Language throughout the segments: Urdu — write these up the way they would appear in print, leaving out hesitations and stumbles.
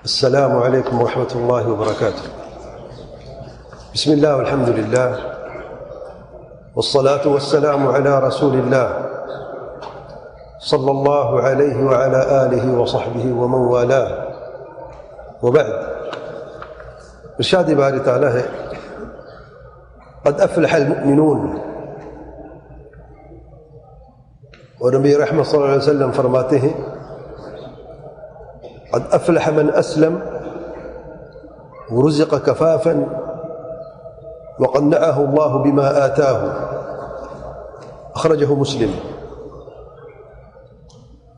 السلام عليكم ورحمة الله وبركاته. بسم الله والحمد لله والصلاة والسلام على رسول الله صلى الله عليه وعلى آله وصحبه ومن والاه وبعد. ارشاد باری تعالیٰ ہے قد افلح المؤمنون، اور نبی رحمت صلی اللہ علیہ وسلم فرماتے ہیں قد افلح من اسلم ورزق کفافا وقنعه الله بما آتاه، اخرجہ مسلم.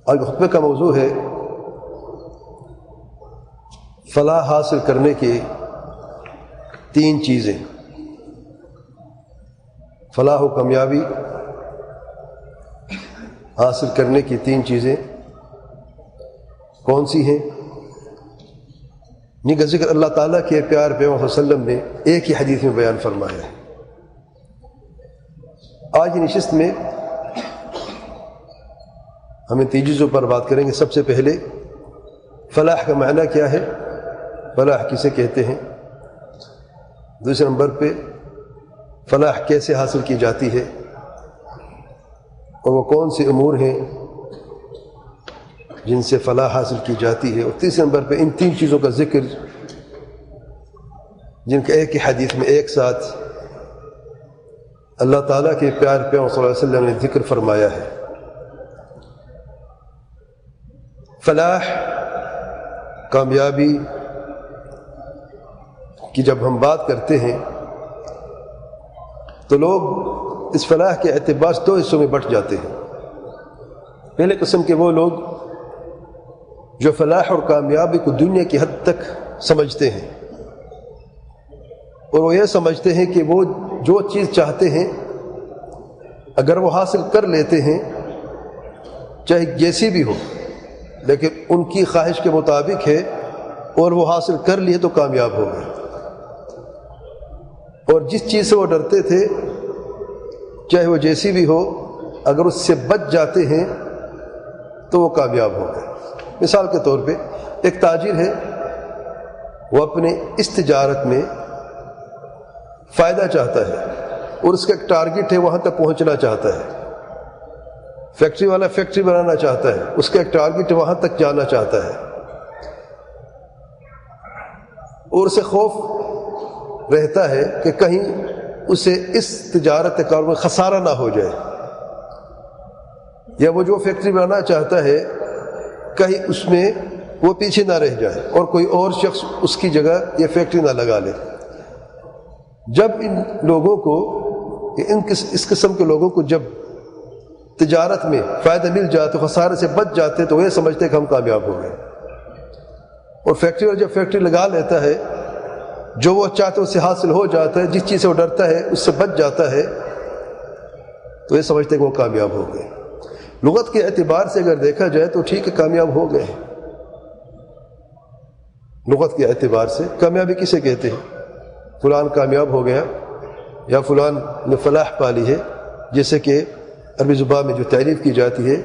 آج خطبے کا موضوع ہے فلاح حاصل کرنے کی تین چیزیں. فلاح و کامیابی حاصل کرنے کی تین چیزیں کون سی ہیں؟ جن کا ذکر اللہ تعالیٰ کے پیار پیغمبر صلی اللہ علیہ وسلم نے ایک ہی حدیث میں بیان فرمایا ہے. آج کی نشست میں ہم ان تین چیزوں پر بات کریں گے. سب سے پہلے فلاح کا معنی کیا ہے، فلاح کسے کہتے ہیں. دوسرے نمبر پہ فلاح کیسے حاصل کی جاتی ہے اور وہ کون سے امور ہیں جن سے فلاح حاصل کی جاتی ہے. اور تیسرے نمبر پہ ان تین چیزوں کا ذکر جن کا ایک ہی حدیث میں ایک ساتھ اللہ تعالیٰ کے پیار پیغمبر صلی اللہ علیہ وسلم نے ذکر فرمایا ہے. فلاح کامیابی کی جب ہم بات کرتے ہیں تو لوگ اس فلاح کے اعتبار سے دو حصوں میں بٹ جاتے ہیں. پہلے قسم کے وہ لوگ جو فلاح اور کامیابی کو دنیا کی حد تک سمجھتے ہیں، اور وہ یہ سمجھتے ہیں کہ وہ جو چیز چاہتے ہیں اگر وہ حاصل کر لیتے ہیں چاہے جیسی بھی ہو لیکن ان کی خواہش کے مطابق ہے اور وہ حاصل کر لیے تو کامیاب ہو گئے. اور جس چیز سے وہ ڈرتے تھے چاہے وہ جیسی بھی ہو اگر اس سے بچ جاتے ہیں تو وہ کامیاب ہو گئے. مثال کے طور پہ ایک تاجر ہے، وہ اپنے اس تجارت میں فائدہ چاہتا ہے اور اس کا ایک ٹارگٹ ہے، وہاں تک پہنچنا چاہتا ہے. فیکٹری والا فیکٹری بنانا چاہتا ہے، اس کا ایک ٹارگٹ ہے، وہاں تک جانا چاہتا ہے. اور اسے خوف رہتا ہے کہ کہیں اسے اس تجارت کے کار میں خسارہ نہ ہو جائے، یا وہ جو فیکٹری بنانا چاہتا ہے کہیں اس میں وہ پیچھے نہ رہ جائے اور کوئی اور شخص اس کی جگہ یہ فیکٹری نہ لگا لے. جب ان لوگوں کو اس قسم کے لوگوں کو جب تجارت میں فائدہ مل جاتا، خسارے سے بچ جاتے تو وہ یہ سمجھتے کہ ہم کامیاب ہو گئے. اور فیکٹری اور جب فیکٹری لگا لیتا ہے جو وہ چاہتا ہے اس سے حاصل ہو جاتا ہے، جس چیز سے وہ ڈرتا ہے اس سے بچ جاتا ہے تو یہ سمجھتے کہ وہ کامیاب ہو گئے. لغت کے اعتبار سے اگر دیکھا جائے تو ٹھیک ہے، کامیاب ہو گئے. لغت کے اعتبار سے کامیابی کسے کہتے ہیں؟ فلان کامیاب ہو گیا یا فلان نے فلاح پا لی ہے. جیسے کہ عربی زبان میں جو تعریف کی جاتی ہے،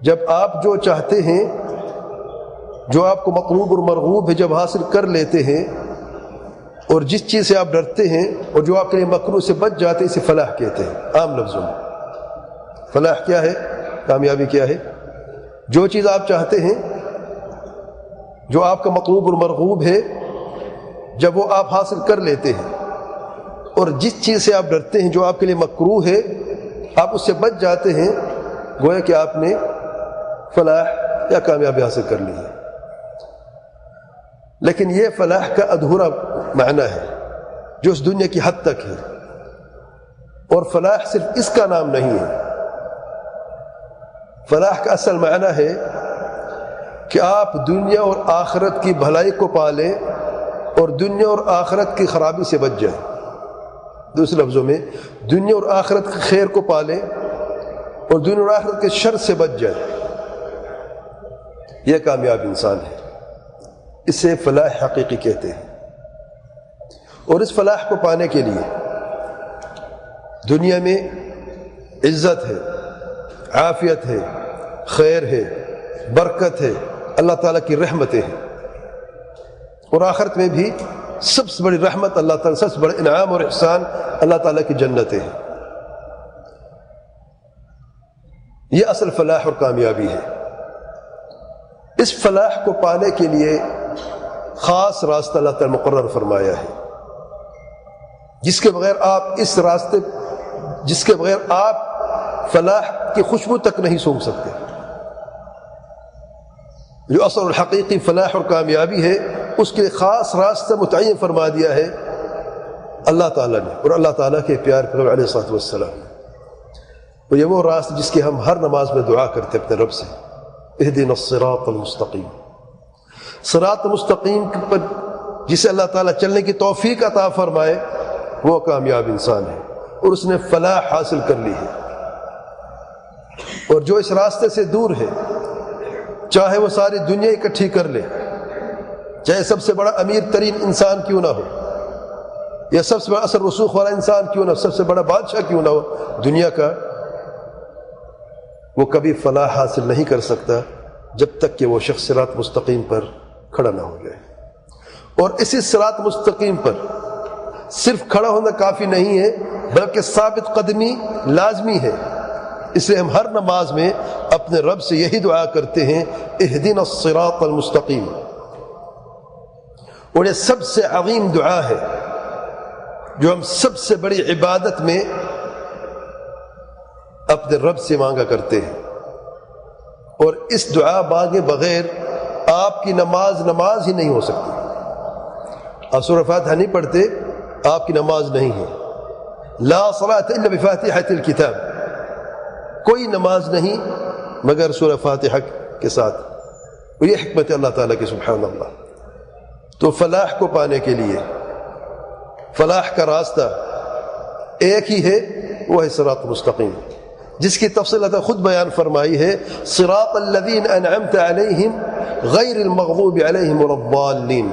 جب آپ جو چاہتے ہیں، جو آپ کو مطلوب اور مرغوب ہے، جب حاصل کر لیتے ہیں اور جس چیز سے آپ ڈرتے ہیں اور جو آپ کے لیے مکروہ سے بچ جاتے ہیں، اسے فلاح کہتے ہیں. عام لفظوں میں فلاح کیا ہے، کامیابی کیا ہے؟ جو چیز آپ چاہتے ہیں، جو آپ کا مطلوب اور مرغوب ہے، جب وہ آپ حاصل کر لیتے ہیں اور جس چیز سے آپ ڈرتے ہیں، جو آپ کے لیے مکروہ ہے، آپ اس سے بچ جاتے ہیں، گویا کہ آپ نے فلاح یا کامیابی حاصل کر لی ہے. لیکن یہ فلاح کا ادھورا معنی ہے جو اس دنیا کی حد تک ہے. اور فلاح صرف اس کا نام نہیں ہے. فلاح کا اصل معنی ہے کہ آپ دنیا اور آخرت کی بھلائی کو پالیں اور دنیا اور آخرت کی خرابی سے بچ جائیں. دوسرے لفظوں میں دنیا اور آخرت کے خیر کو پالیں اور دنیا اور آخرت کے شر سے بچ جائیں. یہ کامیاب انسان ہے. اسے فلاح حقیقی کہتے ہیں. اور اس فلاح کو پانے کے لیے دنیا میں عزت ہے، عافیت ہے، خیر ہے، برکت ہے، اللہ تعالیٰ کی رحمتیں ہیں. اور آخرت میں بھی سب سے بڑی رحمت اللہ تعالیٰ، سب سے بڑا انعام اور احسان اللہ تعالیٰ کی جنتیں ہیں۔ یہ اصل فلاح اور کامیابی ہے۔ اس فلاح کو پانے کے لیے خاص راستہ اللہ تعالیٰ مقرر فرمایا ہے، جس کے بغیر آپ فلاح کی خوشبو تک نہیں سونگھ سکتے۔ جو اصل اور حقیقی فلاح اور کامیابی ہے، اس کے خاص راستہ متعین فرما دیا ہے اللہ تعالیٰ نے اور اللہ تعالیٰ کے پیارے پیغمبر علیہ الصلوۃ والسلام۔ اور یہ وہ راستہ جس کی ہم ہر نماز میں دعا کرتے اپنے رب سے، اہدنا الصراط المستقیم۔ صراط مستقیم پر جسے اللہ تعالیٰ چلنے کی توفیق عطا فرمائے، وہ کامیاب انسان ہے اور اس نے فلاح حاصل کر لی ہے۔ اور جو اس راستے سے دور ہے، چاہے وہ ساری دنیا اکٹھی کر لے، چاہے سب سے بڑا امیر ترین انسان کیوں نہ ہو، یا سب سے بڑا اثر رسوخ والا انسان کیوں نہ ہو، سب سے بڑا بادشاہ کیوں نہ ہو دنیا کا، وہ کبھی فلاح حاصل نہیں کر سکتا جب تک کہ وہ شخص صراط مستقیم پر کھڑا نہ ہو جائے۔ اور اسی صراط مستقیم پر صرف کھڑا ہونا کافی نہیں ہے، بلکہ ثابت قدمی لازمی ہے۔ اس لیے ہم ہر نماز میں اپنے رب سے یہی دعا کرتے ہیں، اہدنا الصراط المستقیم۔ اور یہ سب سے عظیم دعا ہے جو ہم سب سے بڑی عبادت میں اپنے رب سے مانگا کرتے ہیں۔ اور اس دعا مانگے بغیر آپ کی نماز ہی نہیں ہو سکتی۔ آپ سورہ فاتحہ نہیں پڑھتے، آپ کی نماز نہیں ہے۔ لا صلاۃ الا بفاتحۃ الکتاب، کوئی نماز نہیں مگر سورہ فاتحہ کے ساتھ۔ اور یہ حکمت اللہ تعالیٰ کی، سبحان اللہ۔ تو فلاح کو پانے کے لیے فلاح کا راستہ ایک ہی ہے، وہ ہے صراط مستقیم، جس کی تفصیل اللہ خود بیان فرمائی ہے، صراط الذین انعمت علیہم غیر المغضوب علیہم ولا الضالین۔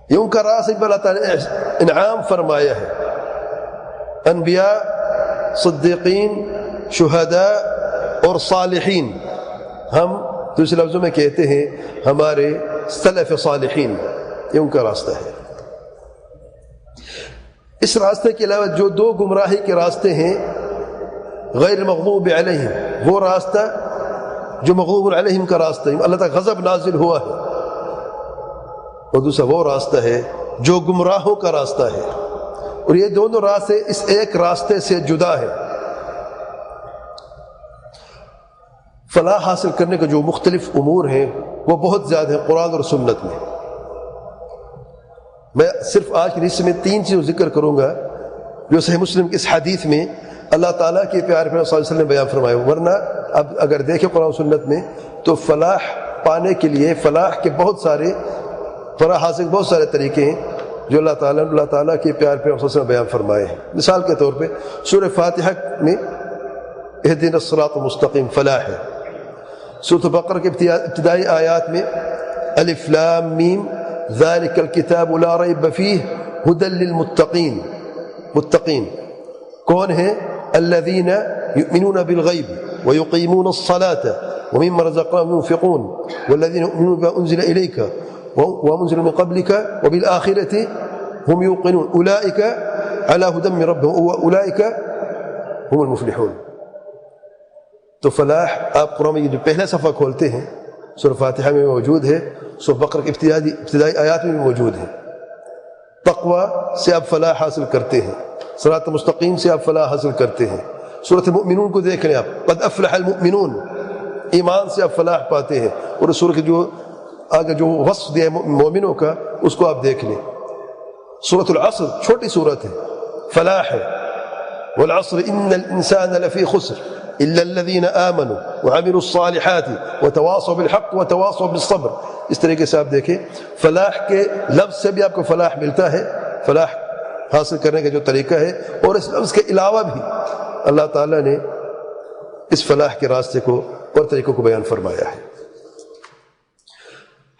یہ ان کا راستہ پر اللہ تعالیٰ نے انعام فرمایا ہے، انبیاء، صدیقین، شہداء اور صالحین۔ ہم دوسرے لفظوں میں کہتے ہیں ہمارے سلف صالحین، یہ ان کا راستہ ہے۔ اس راستے کے علاوہ جو دو گمراہی کے راستے ہیں، غیر مغضوب علیہم، وہ راستہ جو مغضوب علیہم کا راستہ ہے، اللہ تعالیٰ غضب نازل ہوا ہے، اور دوسرا وہ راستہ ہے جو گمراہوں کا راستہ ہے۔ اور یہ دونوں راستے اس ایک راستے سے جدا ہے۔ فلاح حاصل کرنے کے جو مختلف امور ہیں وہ بہت زیادہ ہیں قرآن اور سنت میں۔ میں صرف آج کے حصے میں 3 چیزوں ذکر کروں گا جو صحیح مسلم کی اس حدیث میں اللہ تعالیٰ کے پیارے پیغمبر صلی اللہ علیہ وسلم نے بیان فرمایا۔ ورنہ اب اگر دیکھیں قرآن و سنت میں تو فلاح پانے کے لیے فلاح کے فلاح حاصل کے بہت سارے طریقے ہیں جو اللہ تعالیٰ کے پیارے پیغمبر صلی اللہ علیہ وسلم نے بیان فرمائے ہیں۔ مثال کے طور پہ سورہ فاتحہ میں اہدنا الصراط المستقیم فلاح ہے۔ سورۃ بقرہ کے ابتدائی آیات میں الف لام میم ذالک الکتاب لا ریب فیہ ھدی للمتقین۔ متقین کون ہیں؟ الذین یؤمنون بالغیب ویقیمون الصلاة ومما رزقناهم ينفقون والذین یؤمنون بما انزل الیک وما انزل من قبلک وبالآخرة هم یوقنون اولئک علی ھدی من ربهم واولئک هم المفلحون۔ تو فلاح آپ قرآن میں جو پہلا صفحہ کھولتے ہیں سورہ فاتحہ میں موجود ہے، سورہ بقرہ کی ابتدائی آیات میں بھی موجود ہے۔ تقوی سے آپ فلاح حاصل کرتے ہیں، صراط مستقیم سے آپ فلاح حاصل کرتے ہیں۔ سورۃ المؤمنون کو دیکھ لیں آپ، قد افلح المؤمنون، ایمان سے آپ فلاح پاتے ہیں۔ اور سورہ کے جو آگے جو وصف دیا ہے مومنوں کا اس کو آپ دیکھ لیں۔ سورۃ العصر چھوٹی سورت ہے، فلاح ہے، والعصر ان الانسان لفی خسر الا الذین آمنوا وعملوا الصالحات وتواصوا بالحق وتواصوا بالصبر۔ اس طریقے سے آپ دیکھیں فلاح کے لفظ سے بھی آپ کو فلاح ملتا ہے، فلاح حاصل کرنے کا جو طریقہ ہے، اور اس لفظ کے علاوہ بھی اللہ تعالیٰ نے اس فلاح کے راستے کو اور طریقوں کو بیان فرمایا ہے۔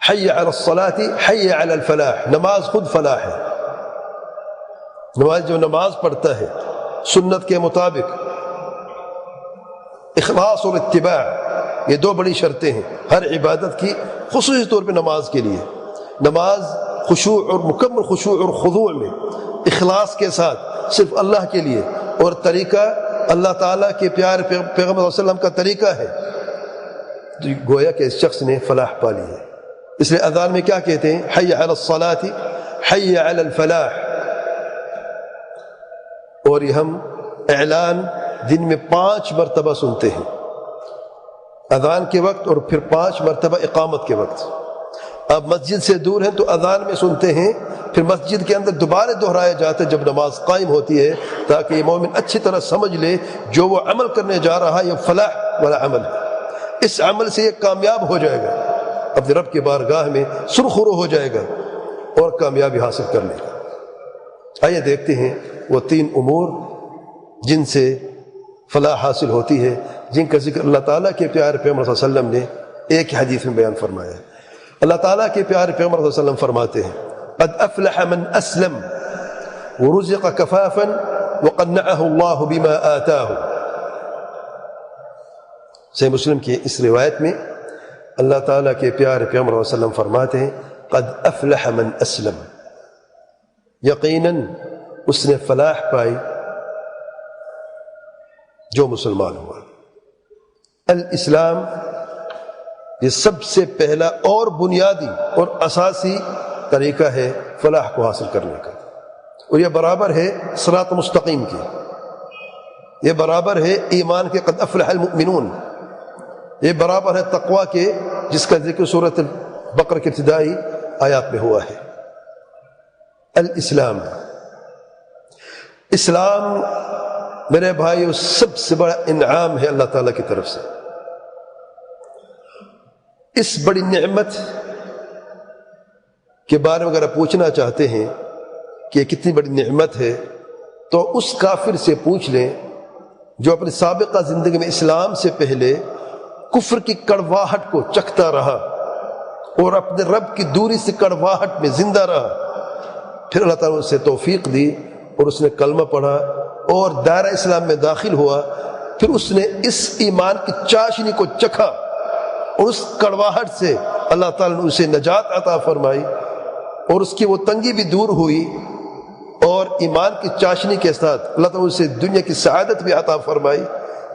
حی علی الصلاۃ حی علی الفلاح، نماز خود فلاح ہے۔ جو نماز پڑھتا ہے سنت کے مطابق، اخلاص اور اتباع، یہ دو بڑی شرطیں ہیں ہر عبادت کی، خصوصی طور پہ نماز کے لیے۔ نماز خشوع اور مکمل خشوع اور خضوع میں، اخلاص کے ساتھ صرف اللہ کے لیے، اور طریقہ اللہ تعالیٰ کے پیارے پیغمبر صلی اللہ علیہ وسلم کا طریقہ ہے، تو گویا کہ اس شخص نے فلاح پا لی ہے۔ اس لیے اذان میں کیا کہتے ہیں؟ حی علی الصلاۃ حی علی الفلاح۔ اور یہ ہم اعلان دن میں 5 مرتبہ سنتے ہیں، اذان کے وقت اور پھر 5 مرتبہ اقامت کے وقت۔ اب مسجد سے دور ہیں تو اذان میں سنتے ہیں، پھر مسجد کے اندر دوبارہ دہرایا جاتا ہے جب نماز قائم ہوتی ہے، تاکہ یہ مومن اچھی طرح سمجھ لے جو وہ عمل کرنے جا رہا ہے یہ فلاح والا عمل ہے، اس عمل سے یہ کامیاب ہو جائے گا، اپنے رب کی بارگاہ میں سرخرو ہو جائے گا اور کامیابی حاصل کر لے گا۔ آئیے دیکھتے ہیں وہ 3 امور جن سے فلاح حاصل ہوتی ہے، جن کا ذکر اللہ تعالیٰ کے پیارے پیغمبر صلی اللہ علیہ وسلم نے ایک حدیث میں بیان فرمایا ہے۔ اللہ تعالیٰ کے پیارے پیغمبر صلی اللہ علیہ وسلم فرماتے ہیں قد افلح من اسلم ورزق کفافا وقنعه اللہ بما آتاہ۔ صحیح مسلم کی اس روایت میں اللہ تعالیٰ کے پیارے پیغمبر صلی اللہ علیہ وسلم فرماتے ہیں قد افلح من اسلم، یقیناً اس نے فلاح پائی جو مسلمان ہوا۔ الاسلام یہ سب سے پہلا اور بنیادی اور اساسی طریقہ ہے فلاح کو حاصل کرنے کا، اور یہ برابر ہے صراط مستقیم کی، یہ برابر ہے ایمان کے قد افلح المؤمنون، یہ برابر ہے تقوی کے جس کا ذکر سورۃ البقرہ کی ابتدائی آیات میں ہوا ہے۔ الاسلام، اسلام میرے بھائیو سب سے بڑا انعام ہے اللہ تعالیٰ کی طرف سے۔ اس بڑی نعمت کے بارے میں اگر آپ پوچھنا چاہتے ہیں کہ یہ کتنی بڑی نعمت ہے، تو اس کافر سے پوچھ لیں جو اپنی سابقہ زندگی میں اسلام سے پہلے کفر کی کڑواہٹ کو چکھتا رہا اور اپنے رب کی دوری سے کڑواہٹ میں زندہ رہا، پھر اللہ تعالیٰ نے اسے توفیق دی اور اس نے کلمہ پڑھا اور دائرہ اسلام میں داخل ہوا، پھر اس نے اس ایمان کی چاشنی کو چکھا اور اس کڑواہٹ سے اللہ تعالیٰ نے اسے نجات عطا فرمائی اور اس کی وہ تنگی بھی دور ہوئی، اور ایمان کی چاشنی کے ساتھ اللہ تعالیٰ نے اسے دنیا کی سعادت بھی عطا فرمائی،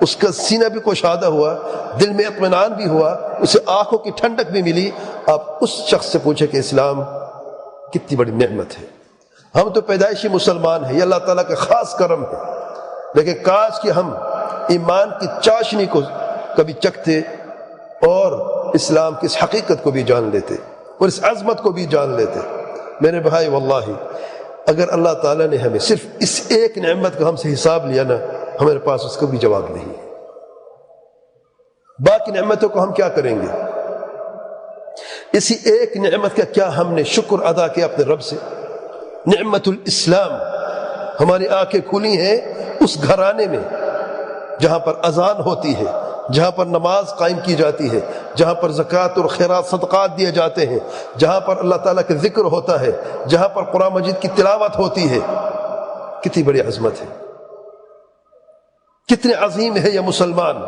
اس کا سینہ بھی کشادہ ہوا، دل میں اطمینان بھی ہوا، اسے آنکھوں کی ٹھنڈک بھی ملی۔ آپ اس شخص سے پوچھیں کہ اسلام کتنی بڑی نعمت ہے۔ ہم تو پیدائشی مسلمان ہیں، یہ اللہ تعالیٰ کا خاص کرم ہے، لیکن کاش کہ ہم ایمان کی چاشنی کو کبھی چکھتے اور اسلام کی اس حقیقت کو بھی جان لیتے اور اس عظمت کو بھی جان لیتے۔ میرے بھائی واللہ اگر اللہ تعالیٰ نے ہمیں صرف اس ایک نعمت کا ہم سے حساب لیا نا، ہمارے پاس اس کا بھی جواب نہیں، باقی نعمتوں کو ہم کیا کریں گے؟ اسی ایک نعمت کا کیا ہم نے شکر ادا کیا اپنے رب سے؟ نعمت الاسلام، ہماری آنکھیں کھلی ہیں اس گھرانے میں جہاں پر اذان ہوتی ہے، جہاں پر نماز قائم کی جاتی ہے، جہاں پر زکوٰۃ اور خیرات صدقات دیے جاتے ہیں، جہاں پر اللہ تعالیٰ کا ذکر ہوتا ہے، جہاں پر قرآن مجید کی تلاوت ہوتی ہے۔ کتنی بڑی عظمت ہے، کتنے عظیم ہے یہ مسلمان۔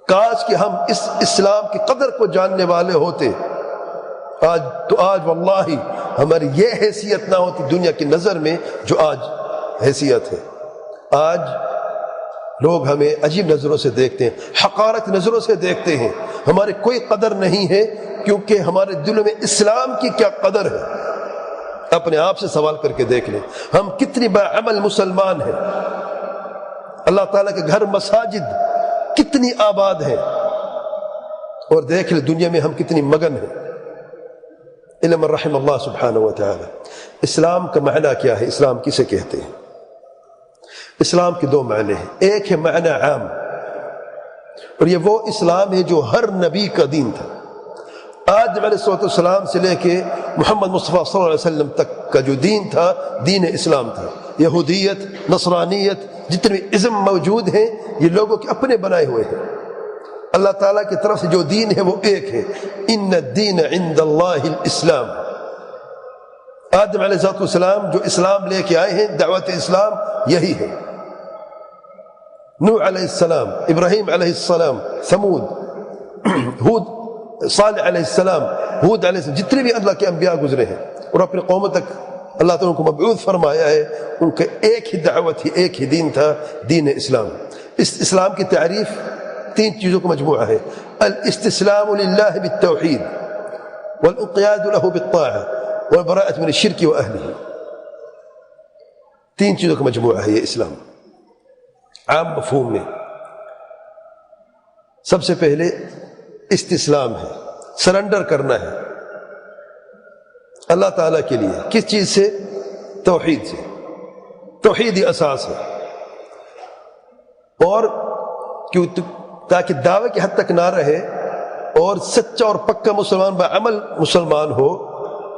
کاش کہ ہم اس اسلام کی قدر کو جاننے والے ہوتے، آج واللہ ہماری یہ حیثیت نہ ہوتی دنیا کی نظر میں جو آج حیثیت ہے۔ آج لوگ ہمیں عجیب نظروں سے دیکھتے ہیں، حقارت نظروں سے دیکھتے ہیں، ہماری کوئی قدر نہیں ہے، کیونکہ ہمارے دلوں میں اسلام کی کیا قدر ہے۔ اپنے آپ سے سوال کر کے دیکھ لیں، ہم کتنی باعمل مسلمان ہیں، اللہ تعالیٰ کے گھر مساجد کتنی آباد ہیں، اور دیکھ لیں دنیا میں ہم کتنی مگن ہیں۔ علم الرحم اللہ سبحانہ و تعالی۔ اسلام کا معنی کیا ہے؟ اسلام کسے کہتے ہیں؟ اسلام کے 2 معنی ہیں، ایک ہے معنی عام، اور یہ وہ اسلام ہے جو ہر نبی کا دین تھا۔ آدم علیہ السلام سے لے کے محمد مصطفیٰ صلی اللہ علیہ وسلم تک کا جو دین تھا، دین اسلام تھا۔ یہودیت، نصرانیت، جتنے بھی ازم موجود ہیں یہ لوگوں کے اپنے بنائے ہوئے ہیں۔ اللہ تعالیٰ کی طرف سے جو دین ہے وہ ایک ہے، ان الدین عند اللہ الاسلام۔ آدم علیہ السلام جو اسلام لے کے آئے ہیں، دعوت اسلام یہی ہے۔ نوح علیہ السلام، ابراہیم علیہ السلام، ثمود، ہود، صالح علیہ السلام، ہود علیہ السلام، جتنے بھی اللہ کے انبیاء گزرے ہیں اور اپنے قوموں تک اللہ تعالیٰ کو مبعوث فرمایا ہے، ان کا ایک ہی دعوت تھی، ایک ہی دین تھا، دین اسلام۔ اس اسلام کی تعریف تین چیزوں کا مجموعہ ہے: الاستسلام للہ بالتوحید، والانقیاد له بالطاعہ، والبراءۃ من الشرک واہلہ۔ تین چیزوں کا مجموعہ ہے یہ اسلام عام مفہوم میں۔ سب سے پہلے استسلام ہے، سرنڈر کرنا ہے اللہ تعالیٰ کے لیے۔ کس چیز سے؟ توحید سے۔ توحید ہی اساس ہے، اور تاکہ دعوے کی حد تک نہ رہے اور سچا اور پکا مسلمان بعمل مسلمان ہو۔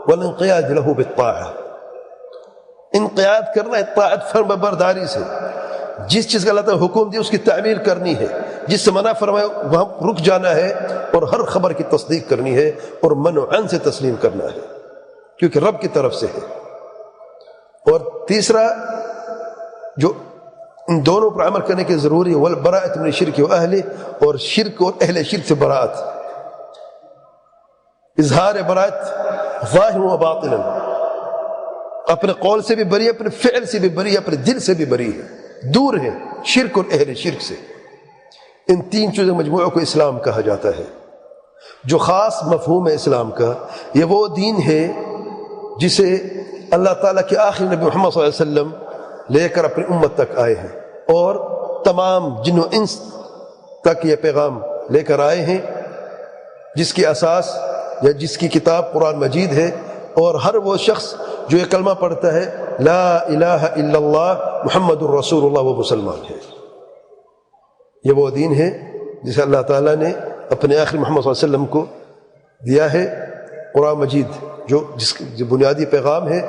والانقیاد له بالطاعہ، انقیاد کرنا ہے طاعت فرما برداری سے۔ جس چیز کا اللہ تعالیٰ حکم دی اس کی تعمیل کرنی ہے، جس سے منع فرمائے وہاں رک جانا ہے، اور ہر خبر کی تصدیق کرنی ہے، اور منع عن سے تسلیم کرنا ہے، کیونکہ رب کی طرف سے ہے۔ اور تیسرا جو ان دونوں پر عمل کرنے کی ضروری ہے، والبراءۃ من الشرک واہلہ، اور شرک اور اہل شرک سے براءت، اظہار براءت ظاہر و باطنا، اپنے قول سے بھی بری، اپنے فعل سے بھی بری، اپنے دل سے بھی بری ہے، دور ہے شرک اور اہل شرک سے۔ ان تین چیزوں مجموعوں کو اسلام کہا جاتا ہے۔ جو خاص مفہوم ہے اسلام کا، یہ وہ دین ہے جسے اللہ تعالیٰ کے آخری نبی محمد صلی اللہ علیہ وسلم لے کر اپنی امت تک آئے ہیں، اور تمام جن و انس تک یہ پیغام لے کر آئے ہیں، جس کی اساس یا جس کی کتاب قرآن مجید ہے۔ اور ہر وہ شخص جو یہ کلمہ پڑھتا ہے لا الہ الا اللہ محمد الرسول اللہ، وہ مسلمان ہے۔ یہ وہ دین ہے جسے اللہ تعالیٰ نے اپنے آخری محمد صلی اللہ علیہ وسلم کو دیا ہے، قرآن مجید جو بنیادی پیغام ہے،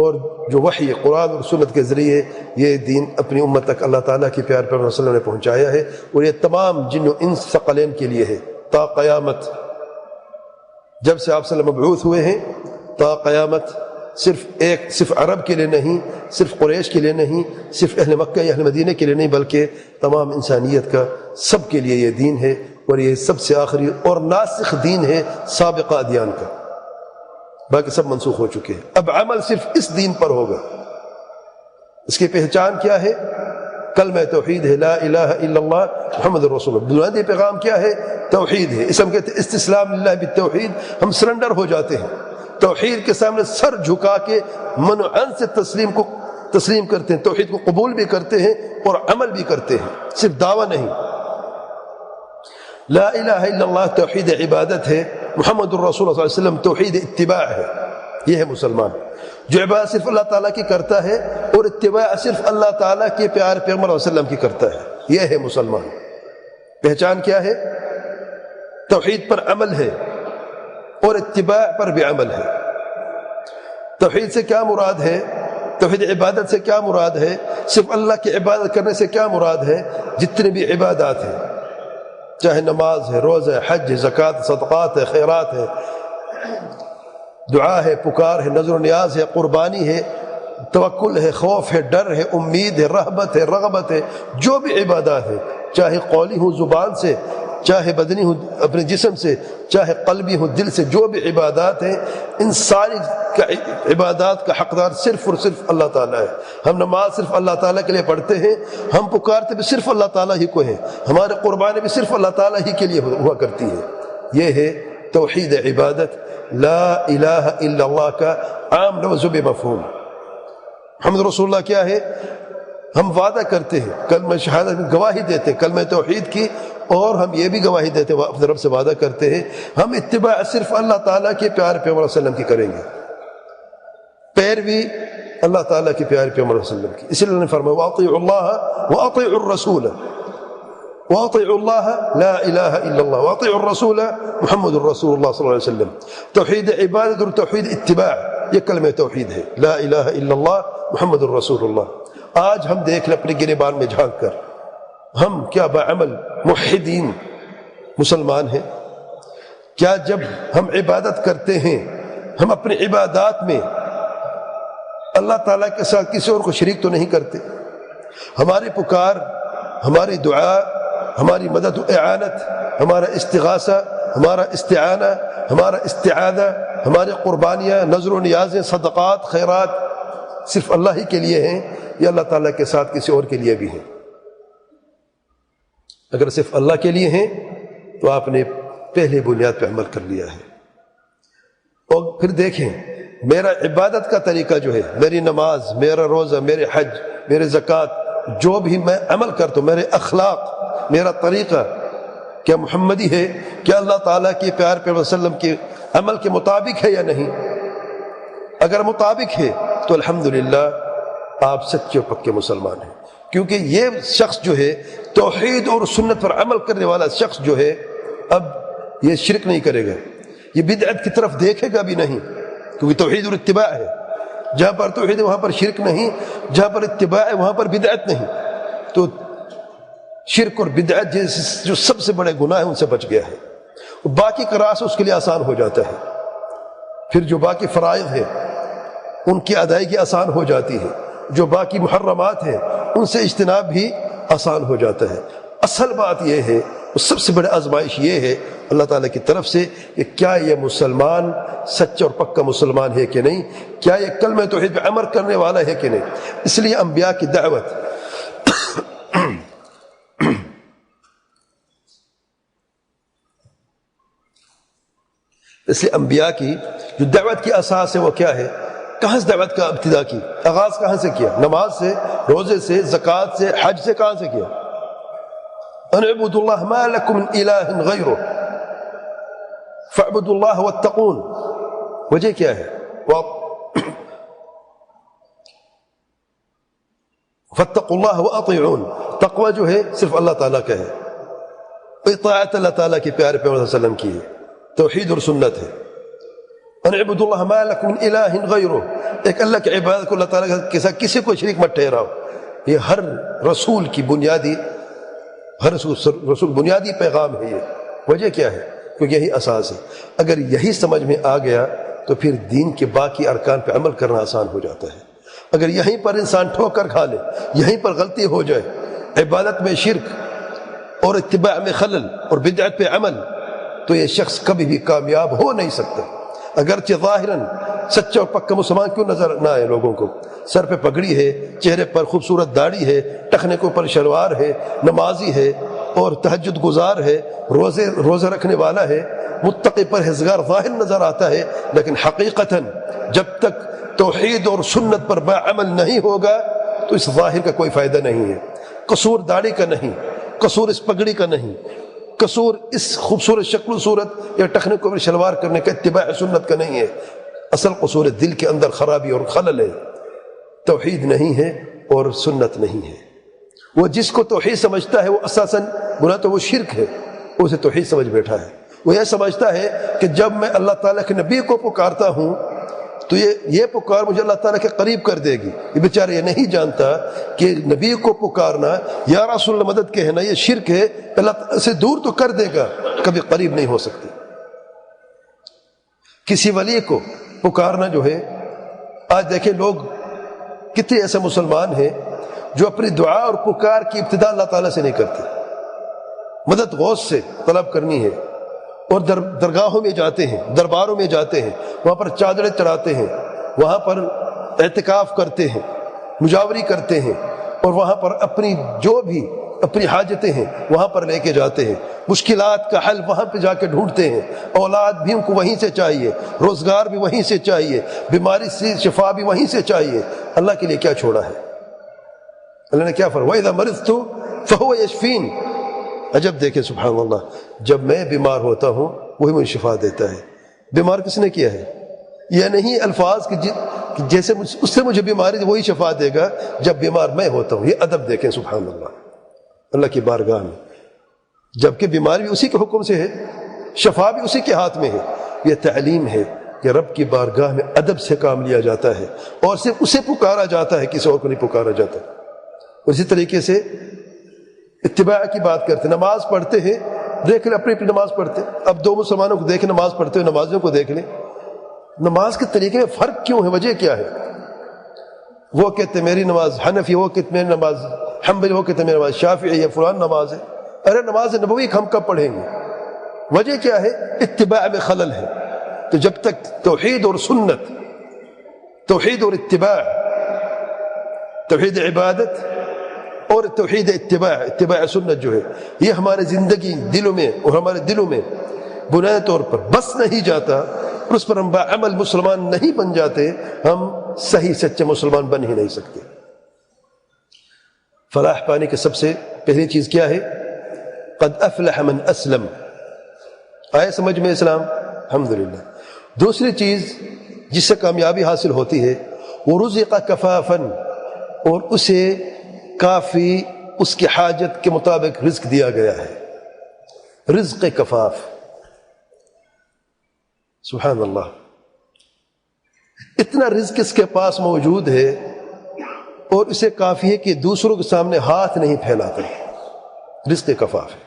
اور جو وحی قرآن اور سنت کے ذریعے یہ دین اپنی امت تک اللہ تعالیٰ کی پیار پیغمبر صلی اللہ علیہ وسلم نے پہنچایا ہے، اور یہ تمام جن و انس ثقلین کے لیے ہے تا قیامت۔ جب سے آپ صلی اللہ علیہ وسلم مبعوث ہوئے ہیں تا قیامت، صرف عرب کے لیے نہیں، صرف قریش کے لیے نہیں، صرف اہل مکہ یا اہل مدینہ کے لیے نہیں، بلکہ تمام انسانیت کا، سب کے لیے یہ دین ہے، اور یہ سب سے آخری اور ناسخ دین ہے سابقہ ادیان کا۔ باقی سب منسوخ ہو چکے ہیں، اب عمل صرف اس دین پر ہوگا۔ اس کی پہچان کیا ہے؟ کلمہ توحید ہے، لا الہ الا اللہ محمد الرسول اللہ۔ بنیادی پیغام کیا ہے؟ توحید ہے۔ اس ہم کہتے ہیں استسلام للہ بالتوحید، ہم سرنڈر ہو جاتے ہیں، توحید کے سامنے سر جھکا کے منع عن سے تسلیم کرتے ہیں، توحید کو قبول بھی کرتے ہیں اور عمل بھی کرتے ہیں، صرف دعویٰ نہیں۔ لا الہ الا اللہ توحید عبادت ہے، محمد الرسول صلی اللہ علیہ وسلم توحید اتباع ہے۔ یہ ہے مسلمان جو عبادت صرف اللہ تعالیٰ کی کرتا ہے، اور اتباع صرف اللہ تعالیٰ کے پیارے پیغمبر صلی اللہ علیہ وسلم کی کرتا ہے۔ یہ ہے مسلمان۔ پہچان کیا ہے؟ توحید پر عمل ہے، اور اتباع پر بھی عمل ہے۔ توحید سے کیا مراد ہے؟ توحید عبادت سے کیا مراد ہے؟ صرف اللہ کی عبادت کرنے سے کیا مراد ہے؟ جتنے بھی عبادات ہیں، چاہے نماز ہے، روزہ ہے، حج ہے، زکوٰۃ، صدقات ہے، خیرات ہے، دعا ہے، پکار ہے، نظر و نیاز ہے، قربانی ہے، توکل ہے، خوف ہے، ڈر ہے، امید ہے، رغبت ہے، رغبت ہے، جو بھی عبادات ہے، چاہے قولی ہوں زبان سے، چاہے بدنی ہوں اپنے جسم سے، چاہے قلبی ہوں دل سے، جو بھی عبادات ہیں، ان ساری عبادات کا حقدار صرف اور صرف اللہ تعالیٰ ہے۔ ہم نماز صرف اللہ تعالیٰ کے لیے پڑھتے ہیں، ہم پکارتے بھی صرف اللہ تعالیٰ ہی کو ہیں، ہمارے قربانی بھی صرف اللہ تعالیٰ ہی کے لیے ہوا کرتی ہے۔ یہ ہے توحید عبادت، لا الہ الا اللہ کا عام لفظ و مفہوم۔ محمد رسول اللہ کیا ہے؟ ہم وعدہ کرتے ہیں، کلمہ شہادت میں گواہی دیتے ہیں کلمہ توحید کی، اور ہم یہ بھی گواہی دیتے ہیں، اپنے رب سے وعدہ کرتے ہیں ہم اتباع صرف اللہ تعالیٰ کے پیارے پیغمبر صلی اللہ علیہ وسلم کی کریں گے، پیروی اللہ تعالیٰ کے پیارے پیغمبر صلی اللہ علیہ وسلم کی۔ اس لیے اللہ نے فرمایا وَأَطِيعُوا اللَّهَ وَأَطِيعُوا الرَّسُولَ، وَأَطِيعُوا اللَّهَ لا الہ الا اللہ، وَأَطِيعُوا الرَّسُولَ محمد الرسول اللہ صلی اللہ علیہ وسلم۔ توحید عبادت اور توحید اتباع، یہ کلمہ توحید ہے، لا الہ الا اللہ محمد الرسول اللہ۔ آج ہم دیکھ لیں اپنے گریبان میں جھانک کر، ہم کیا بعمل موحدین مسلمان ہیں؟ کیا جب ہم عبادت کرتے ہیں، ہم اپنی عبادات میں اللہ تعالیٰ کے ساتھ کسی اور کو شریک تو نہیں کرتے؟ ہماری پکار ہماری دعا، ہماری مدد و اعانت، ہمارا استغاثہ، ہمارا استعانہ، ہمارا استعاذہ، ہماری قربانیاں، نذر و نیازیں، صدقات، خیرات صرف اللہ ہی کے لیے ہیں یا اللہ تعالیٰ کے ساتھ کسی اور کے لیے بھی ہیں؟ اگر صرف اللہ کے لیے ہیں تو آپ نے پہلے بنیاد پہ عمل کر لیا ہے۔ اور پھر دیکھیں میرا عبادت کا طریقہ جو ہے، میری نماز، میرا روزہ، میرے حج، میرے زکوٰۃ، جو بھی میں عمل کرتا ہوں، میرے اخلاق، میرا طریقہ کیا محمدی ہے؟ کیا اللہ تعالیٰ کے پیار پیغمبر صلی اللہ علیہ وسلم کے عمل کے مطابق ہے یا نہیں؟ اگر مطابق ہے تو الحمدللہ آپ سچے اور پکے مسلمان ہیں، کیونکہ یہ شخص جو ہے توحید اور سنت پر عمل کرنے والا شخص جو ہے اب یہ شرک نہیں کرے گا، یہ بدعت کی طرف دیکھے گا بھی نہیں، کیونکہ توحید اور اتباع ہے۔ جہاں پر توحید ہے وہاں پر شرک نہیں، جہاں پر اتباع ہے وہاں پر بدعت نہیں۔ تو شرک اور بدعت جو سب سے بڑے گناہ ہیں ان سے بچ گیا ہے، باقی کا راستہ اس کے لیے آسان ہو جاتا ہے۔ پھر جو باقی فرائض ہیں ان کی ادائیگی آسان ہو جاتی ہے، جو باقی محرمات ہیں ان سے اجتناب بھی آسان ہو جاتا ہے۔ اصل بات یہ ہے، سب سے بڑی آزمائش یہ ہے اللہ تعالیٰ کی طرف سے کہ کیا یہ مسلمان سچا اور پکا مسلمان ہے کہ نہیں، کیا یہ کلمہ توحید پہ عمل کرنے والا ہے کہ نہیں۔ اس لیے انبیاء کی دعوت اس لیے انبیاء کی جو دعوت کی اساس ہے وہ کیا ہے؟ کہاں سے دعوت کا ابتدا کی، آغاز کہاں سے کیا؟ نماز سے، روزے سے، زکوٰۃ سے، حج سے، کہاں سے کیا؟ ان اعبدوا اللہ ما لکم من الہ غیرہ فاعبدوا اللہ واتقون۔ وجہ کیا ہے؟ فاتقوا اللہ واطیعون، تقوی جو ہے صرف اللہ تعالیٰ کا ہے، اطاعت اللہ تعالیٰ کے پیارے پیغمبر صلی اللہ علیہ وسلم کی ہے، توحید اور سنت ہے۔ ان اعبدوا اللہ ما لکم من الہ غیرہ، ایک اللہ کی عبادت کو اللہ تعالیٰ کے ساتھ کسی کو شریک مت ٹھہراؤ۔ یہ ہر رسول کی بنیادی، ہر رسول بنیادی پیغام ہے۔ یہ وجہ کیا ہے؟ کیونکہ یہی اساس ہے۔ اگر یہی سمجھ میں آ گیا تو پھر دین کے باقی ارکان پہ عمل کرنا آسان ہو جاتا ہے۔ اگر یہیں پر انسان ٹھوکر کھا لے، یہیں پر غلطی ہو جائے، عبادت میں شرک اور اتباع میں خلل اور بدعت پہ عمل، تو یہ شخص کبھی بھی کامیاب ہو نہیں سکتا، اگرچہ ظاہراً سچا اور پکا مسلمان کیوں نظر نہ آئے لوگوں کو۔ سر پہ پگڑی ہے، چہرے پر خوبصورت داڑھی ہے، ٹخنے کے اوپر شلوار ہے، نمازی ہے اور تہجد گزار ہے، روزے رکھنے والا ہے، متقی پرہیزگار ظاہر نظر آتا ہے، لیکن حقیقتاً جب تک توحید اور سنت پر عمل نہیں ہوگا تو اس ظاہر کا کوئی فائدہ نہیں ہے۔ قصور داڑھی کا نہیں، قصور اس پگڑی کا نہیں، قصور اس خوبصورت شکل و صورت یا ٹخنے کو شلوار کرنے کا، اتباع سنت کا نہیں ہے۔ اصل قصور دل کے اندر خرابی اور خلل ہے، توحید نہیں ہے اور سنت نہیں ہے۔ وہ جس کو توحید سمجھتا ہے وہ اساساً بنا تو وہ شرک ہے، وہ اسے توحید سمجھ بیٹھا ہے۔ وہ یہ سمجھتا ہے کہ جب میں اللہ تعالیٰ کے نبی کو پکارتا ہوں تو یہ پکار مجھے اللہ تعالیٰ کے قریب کر دے گی۔ یہ بیچارہ یہ نہیں جانتا کہ نبی کو پکارنا یا رسول اللہ مدد کہنا یہ شرک ہے، اللہ سے دور تو کر دے گا، کبھی قریب نہیں ہو سکتی۔ کسی ولی کو پکارنا جو ہے، آج دیکھیں لوگ کتنے ایسے مسلمان ہیں جو اپنی دعا اور پکار کی ابتدا اللہ تعالیٰ سے نہیں کرتے، مدد غوث سے طلب کرنی ہے، اور درگاہوں میں جاتے ہیں، درباروں میں جاتے ہیں، وہاں پر چادریں چڑھاتے ہیں، وہاں پر اعتکاف کرتے ہیں، مجاوری کرتے ہیں، اور وہاں پر اپنی جو بھی اپنی حاجتیں ہیں وہاں پر لے کے جاتے ہیں، مشکلات کا حل وہاں پہ جا کے ڈھونڈتے ہیں، اولاد بھی ان کو وہیں سے چاہیے، روزگار بھی وہیں سے چاہیے، بیماری سے شفا بھی وہیں سے چاہیے۔ اللہ کے لیے کیا چھوڑا ہے؟ اللہ نے کیا فرمایا؟ وَإِذَا مَرِضْتُ فَهُوَ يَشْفِينِ۔ عجب دیکھیں سبحان اللہ، جب میں بیمار ہوتا ہوں وہی مجھے شفا دیتا ہے۔ بیمار کس نے کیا ہے؟ یہ نہیں الفاظ کہ جیسے اس سے مجھے بیماری وہی شفا دے گا، جب بیمار میں ہوتا ہوں۔ یہ ادب دیکھیں سبحان اللہ اللہ کی بارگاہ میں، جبکہ بیماری بھی اسی کے حکم سے ہے، شفا بھی اسی کے ہاتھ میں ہے۔ یہ تعلیم ہے کہ رب کی بارگاہ میں ادب سے کام لیا جاتا ہے اور صرف اسے پکارا جاتا ہے، کسی اور کو نہیں پکارا جاتا۔ اسی طریقے سے اتباع کی بات کرتے، نماز پڑھتے ہیں، دیکھ لیں اپنی اپنی نماز پڑھتے۔ اب دو مسلمانوں کو دیکھیں نماز پڑھتے ہوئے، نمازیوں کو دیکھ لیں، نماز کے طریقے میں فرق کیوں ہے؟ وجہ کیا ہے؟ وہ کہتے میری نماز حنفی، وہ کہتے میری نماز حنبلی، وہ کہتے میری نماز شافعی، یہ فلان نماز ہے۔ ارے نماز نبوی ہم کب پڑھیں گے؟ وجہ کیا ہے؟ اتباع میں خلل ہے۔ تو جب تک توحید اور سنت، توحید اور اتباع، توحید عبادت اور توحید اتباع سنت جو ہے، یہ ہمارے زندگی دلوں میں اور ہمارے دلوں میں بنیادی طور پر بس نہیں جاتا، اور اس پر ہم باعمل مسلمان نہیں بن جاتے، ہم صحیح سچے مسلمان بن ہی نہیں سکتے۔ فلاح پانے کی سب سے پہلی چیز کیا ہے؟ قد افلح من اسلم۔ آئے سمجھ میں اسلام؟ الحمدللہ۔ دوسری چیز جس سے کامیابی حاصل ہوتی ہے، ورزق کفافا، اور اسے کافی اس کی حاجت کے مطابق رزق دیا گیا ہے، رزق کفاف۔ سبحان اللہ، اتنا رزق اس کے پاس موجود ہے اور اسے کافی ہے کہ دوسروں کے سامنے ہاتھ نہیں پھیلاتا۔ رزق کفاف ہے۔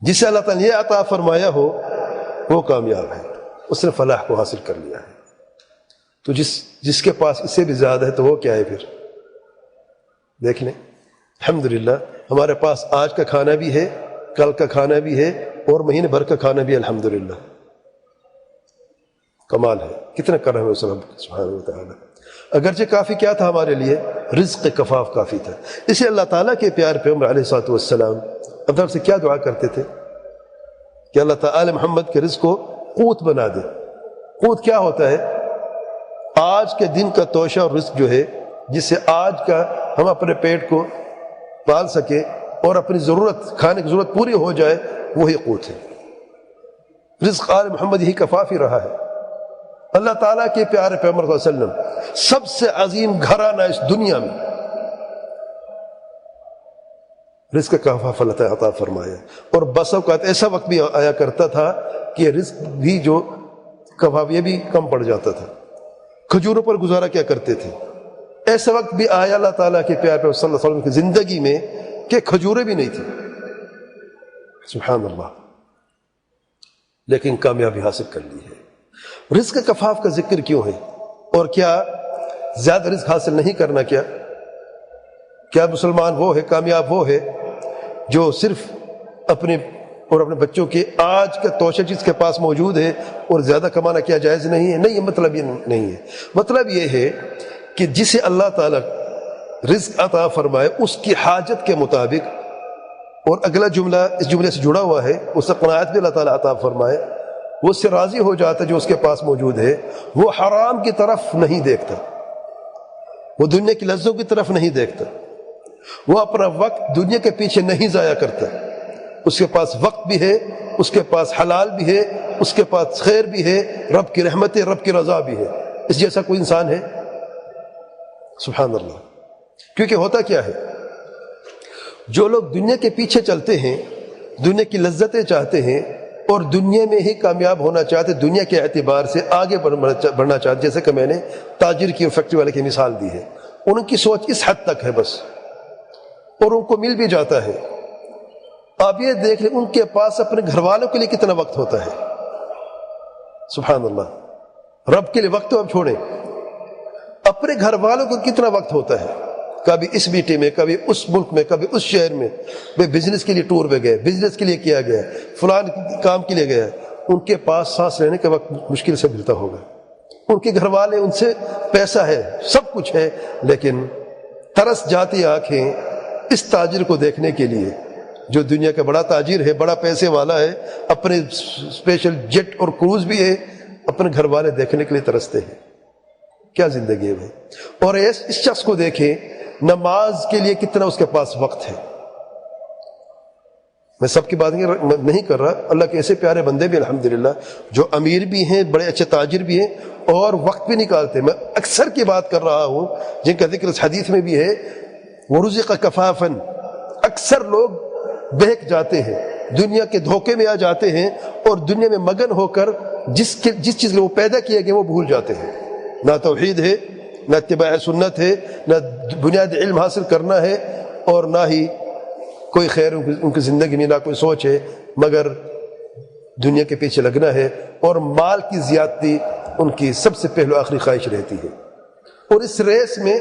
جسے اللہ تعالیٰ نے یہ عطا فرمایا ہو وہ کامیاب ہے، اس نے فلاح کو حاصل کر لیا ہے۔ تو جس کے پاس اس سے بھی زیادہ ہے تو وہ کیا ہے پھر؟ دیکھ لیں، الحمدللہ ہمارے پاس آج کا کھانا بھی ہے، کل کا کھانا بھی ہے، اور مہینے بھر کا کھانا بھی ہے، الحمدللہ۔ کمال ہے، کتنا کرم ہے اس رب سبحانہ و تعالیٰ۔ اگرچہ کافی کیا تھا ہمارے لیے؟ رزق کفاف کافی تھا۔ اسے اللہ تعالیٰ کے پیارے پیغمبر علیہ الصلوۃ والسلام اندر سے کیا دعا کرتے تھے کہ اللہ تعالیٰ محمد کے رزق کو قوت بنا دے۔ قوت کیا ہوتا ہے؟ آج کے دن کا توشہ اور رزق جو ہے، جس سے آج کا ہم اپنے پیٹ کو پال سکے اور اپنی ضرورت، کھانے کی ضرورت پوری ہو جائے، وہی قوت ہے۔ رزق آل محمد ہی کفافی رہا ہے۔ اللہ تعالیٰ کے پیارے پیغمبر صلی اللہ علیہ وسلم سب سے عظیم گھرانہ اس دنیا میں رزق کفاف اللہ تعالیٰ عطا فرمایا، اور بس اوقات ایسا وقت بھی آیا کرتا تھا کہ رزق بھی جو کفاف یہ بھی کم پڑ جاتا تھا، کھجوروں پر گزارا کیا کرتے تھے۔ ایسا وقت بھی آیا اللہ تعالیٰ کے پیارے پیغمبر صلی اللہ علیہ وسلم کی زندگی میں کہ کھجوریں بھی نہیں تھیں، سبحان اللہ، لیکن کامیابی حاصل کر لی ہے۔ رزق کفاف کا ذکر کیوں ہے؟ اور کیا زیادہ رزق حاصل نہیں کرنا؟ کیا مسلمان وہ ہے، کامیاب وہ ہے جو صرف اپنے اور اپنے بچوں کے آج کا توشہ جس کے پاس موجود ہے اور زیادہ کمانا کیا جائز نہیں ہے؟ نہیں، مطلب یہ نہیں ہے۔ مطلب یہ ہے کہ جسے اللہ تعالیٰ رزق عطا فرمائے اس کی حاجت کے مطابق، اور اگلا جملہ اس جملے سے جڑا ہوا ہے، اس سے قناعت بھی اللہ تعالیٰ عطا فرمائے، وہ اس سے راضی ہو جاتا ہے جو اس کے پاس موجود ہے۔ وہ حرام کی طرف نہیں دیکھتا، وہ دنیا کی لذتوں کی طرف نہیں دیکھتا، وہ اپنا وقت دنیا کے پیچھے نہیں ضائع کرتا۔ اس کے پاس وقت بھی ہے، اس کے پاس حلال بھی ہے، اس کے پاس خیر بھی ہے، رب کی رحمت ہے، رب کی رضا بھی ہے۔ اس جیسا کوئی انسان ہے؟ سبحان اللہ۔ کیونکہ ہوتا کیا ہے، جو لوگ دنیا کے پیچھے چلتے ہیں، دنیا کی لذتیں چاہتے ہیں اور دنیا میں ہی کامیاب ہونا چاہتے، دنیا کے اعتبار سے آگے بڑھنا چاہتے، جیسے کہ میں نے تاجر کی اور فیکٹری والے کی مثال دی ہے، ان کی سوچ اس حد تک ہے بس، اور ان کو مل بھی جاتا ہے۔ آپ یہ دیکھ لیں ان کے پاس اپنے گھر والوں کے لیے کتنا وقت ہوتا ہے، سبحان اللہ۔ رب کے لیے وقت تو اب چھوڑیں، اپنے گھر والوں کو کتنا وقت ہوتا ہے۔ کبھی اس میٹے میں، کبھی اس ملک میں، کبھی اس شہر میں، بزنس کے لیے ٹور پہ گئے، بزنس کے لیے کیا گیا، فلان کام کے لیے گیا، ان کے پاس سانس لینے کا وقت مشکل سے ملتا ہوگا۔ ان کے گھر والے، ان سے پیسہ ہے، سب کچھ ہے، لیکن ترس جاتی آنکھیں اس تاجر کو دیکھنے کے لیے جو دنیا کا بڑا تاجر ہے، بڑا پیسے والا ہے، اپنے اسپیشل جیٹ اور کروز بھی ہے، اپنے گھر والے دیکھنے کے لیے ترستے ہیں۔ کیا زندگی ہے بھائی۔ اور اس شخص کو دیکھیں، نماز کے لیے کتنا اس کے پاس وقت ہے۔ میں سب کی بات نہیں کر رہا، اللہ کے ایسے پیارے بندے بھی الحمدللہ جو امیر بھی ہیں، بڑے اچھے تاجر بھی ہیں اور وقت بھی نکالتے ہیں۔ میں اکثر کی بات کر رہا ہوں جن کا ذکر اس حدیث میں بھی ہے، ورزق کفافاً۔ اکثر لوگ بہک جاتے ہیں، دنیا کے دھوکے میں آ جاتے ہیں اور دنیا میں مگن ہو کر جس چیز کے وہ پیدا کیے گئے وہ بھول جاتے ہیں۔ نہ توحید ہے، نہ اتباع سنت ہے، نہ بنیادی علم حاصل کرنا ہے، اور نہ ہی کوئی خیر ان کی زندگی میں، نہ کوئی سوچ ہے، مگر دنیا کے پیچھے لگنا ہے، اور مال کی زیادتی ان کی سب سے پہلو آخری خواہش رہتی ہے۔ اور اس ریس میں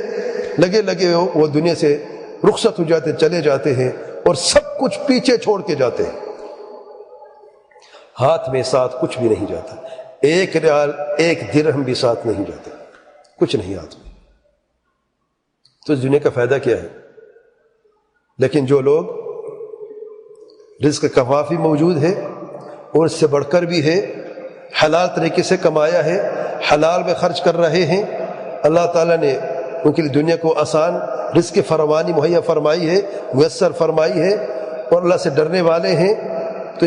لگے لگے وہ دنیا سے رخصت ہو جاتے، چلے جاتے ہیں اور سب کچھ پیچھے چھوڑ کے جاتے ہیں، ہاتھ میں ساتھ کچھ بھی نہیں جاتا، ایک ریال ایک درہم بھی ساتھ نہیں جاتا، کچھ نہیں ہاتھ میں، تو اس دنیا کا فائدہ کیا ہے؟ لیکن جو لوگ رزق کفافی موجود ہے اور اس سے بڑھ کر بھی ہے، حلال طریقے سے کمایا ہے، حلال میں خرچ کر رہے ہیں، اللہ تعالیٰ نے ان کے لیے دنیا کو آسان رزق کی فراوانی مہیا فرمائی ہے، میسر فرمائی ہے، اور اللہ سے ڈرنے والے ہیں، تو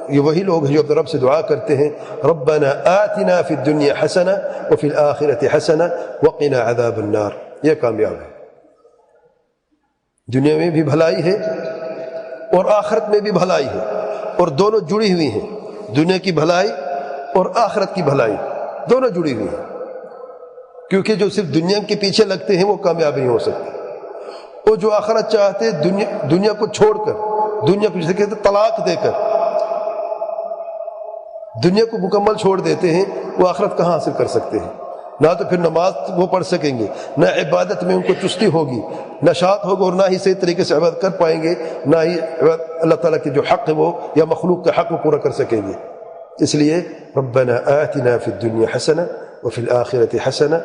یہ وہی لوگ ہیں جو اپنے رب سے دعا کرتے ہیں ربنا آتنا فی الدنیا حسنہ وفی الآخرۃ حسنہ وقنا عذاب النار، یہ کامیاب ہے، دنیا میں بھی بھلائی ہے اور آخرت میں بھی بھلائی ہے، اور دونوں جڑی ہوئی ہیں، دنیا کی بھلائی اور آخرت کی بھلائی دونوں جڑی ہوئی ہیں، کیونکہ جو صرف دنیا کے پیچھے لگتے ہیں وہ کامیاب نہیں ہو سکتے، اور جو آخرت چاہتے دنیا کو چھوڑ کر، دنیا کو جسے کہتے طلاق دے کر دنیا کو مکمل چھوڑ دیتے ہیں، وہ آخرت کہاں حاصل کر سکتے ہیں؟ نہ تو پھر نماز وہ پڑھ سکیں گے، نہ عبادت میں ان کو چستی ہوگی، نشاط ہوگا، اور نہ ہی صحیح طریقے سے عبادت کر پائیں گے، نہ ہی اللہ تعالیٰ کے جو حق ہے وہ یا مخلوق کا حق وہ پورا کر سکیں گے۔ اس لیے ربنا آتنا فی الدنیا حسنہ وفی الآخرۃ حسنہ